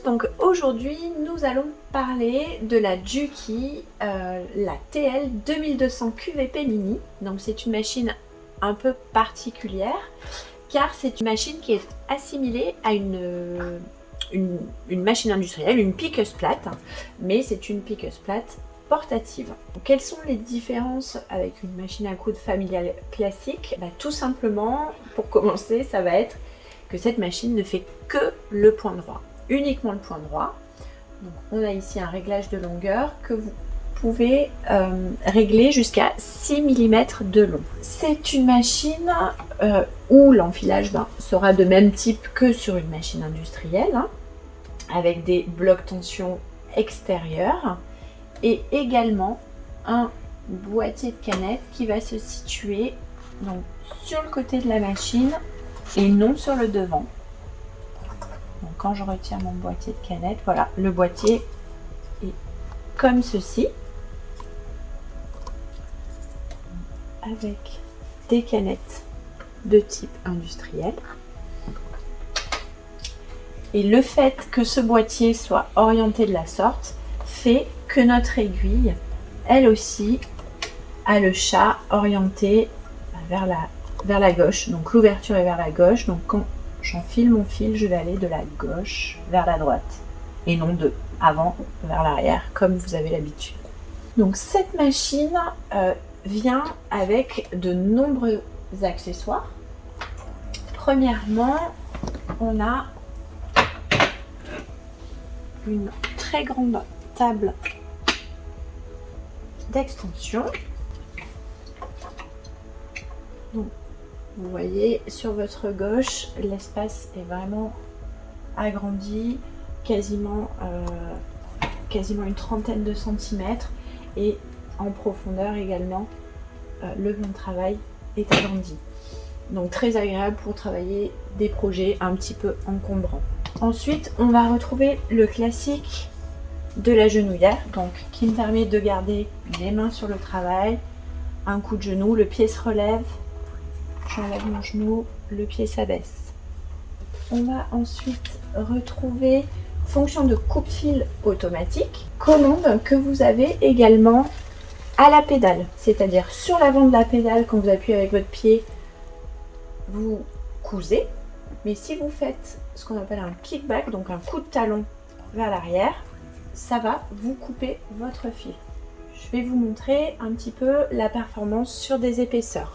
donc aujourd'hui nous allons parler de la Juki, la TL 2200 QVP Mini. Donc c'est une machine un peu particulière car c'est une machine qui est assimilée à une machine industrielle, une piqueuse plate, mais c'est une piqueuse plate portative. Donc, quelles sont les différences avec une machine à coudre familiale classique? Tout simplement, pour commencer, ça va être que cette machine ne fait que le point droit, uniquement le point droit. Donc, on a ici un réglage de longueur que vous pouvez régler jusqu'à 6 mm de long. C'est une machine où l'enfilage sera de même type que sur une machine industrielle, avec des blocs tension extérieurs et également un boîtier de canette qui va se situer donc sur le côté de la machine et non sur le devant. Donc quand je retire mon boîtier de canette, voilà, le boîtier est comme ceci, avec des canettes de type industriel. Et le fait que ce boîtier soit orienté de la sorte fait que notre aiguille, elle aussi, a le chat orienté vers la gauche. Donc l'ouverture est vers la gauche. Donc quand j'enfile mon fil, je vais aller de la gauche vers la droite et non de avant vers l'arrière comme vous avez l'habitude. Donc cette machine vient avec de nombreux accessoires. Premièrement, on a une très grande table d'extension. Donc, vous voyez sur votre gauche, l'espace est vraiment agrandi, quasiment une trentaine de centimètres, et en profondeur également, le plan de travail est agrandi. Donc très agréable pour travailler des projets un petit peu encombrants. Ensuite, on va retrouver le classique de la genouillère, donc qui me permet de garder les mains sur le travail, un coup de genou, le pied se relève, j'enlève mon genou, le pied s'abaisse. On va ensuite retrouver fonction de coupe-fil automatique, commande que vous avez également à la pédale, c'est-à-dire sur l'avant de la pédale, quand vous appuyez avec votre pied, vous cousez, mais si vous faites ce qu'on appelle un kickback, donc un coup de talon vers l'arrière, ça va vous couper votre fil. Je vais vous montrer un petit peu la performance sur des épaisseurs.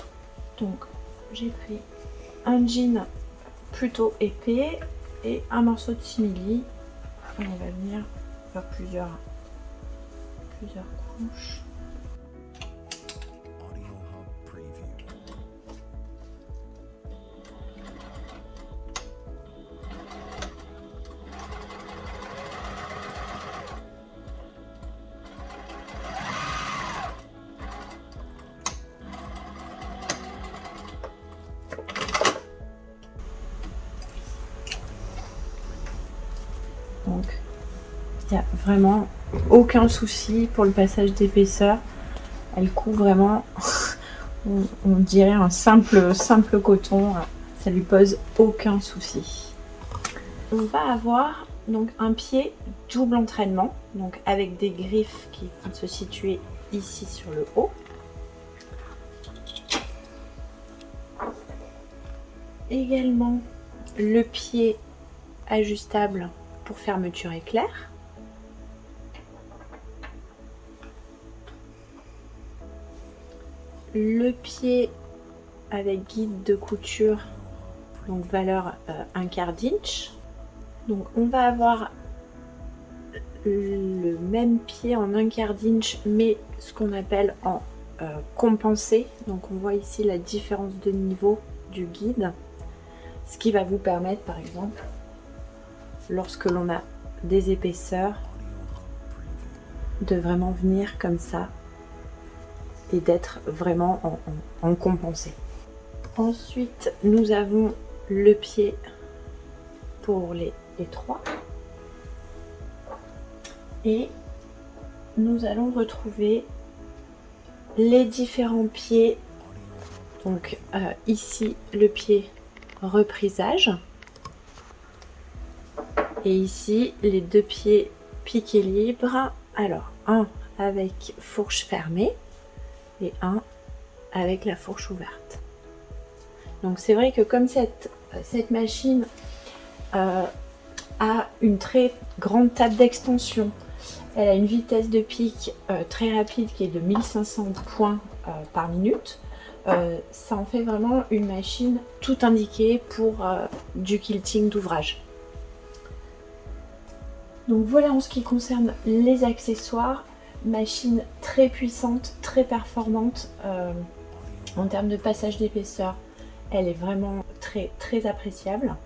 Donc j'ai pris un jean plutôt épais et un morceau de simili. On va venir faire plusieurs couches. Donc, il n'y a vraiment aucun souci pour le passage d'épaisseur. Elle coud vraiment, on dirait un simple coton. Ça lui pose aucun souci. On va avoir donc un pied double entraînement, donc avec des griffes qui vont se situer ici sur le haut. Également le pied ajustable pour fermeture éclair. Le pied avec guide de couture, donc valeur 1/4 d'inch. Donc on va avoir le même pied en 1/4 d'inch, mais ce qu'on appelle en compensé. Donc on voit ici la différence de niveau du guide, ce qui va vous permettre par exemple, lorsque l'on a des épaisseurs, de vraiment venir comme ça et d'être vraiment en compensé. Ensuite, nous avons le pied pour les étroits et nous allons retrouver les différents pieds. Donc ici le pied reprisage Et ici, les deux pieds piqués libres. Alors, un avec fourche fermée et un avec la fourche ouverte. Donc c'est vrai que comme cette machine a une très grande table d'extension, elle a une vitesse de pique très rapide qui est de 1500 points par minute, ça en fait vraiment une machine tout indiquée pour du quilting d'ouvrage. Donc voilà en ce qui concerne les accessoires, machine très puissante, très performante en termes de passage d'épaisseur, elle est vraiment très appréciable.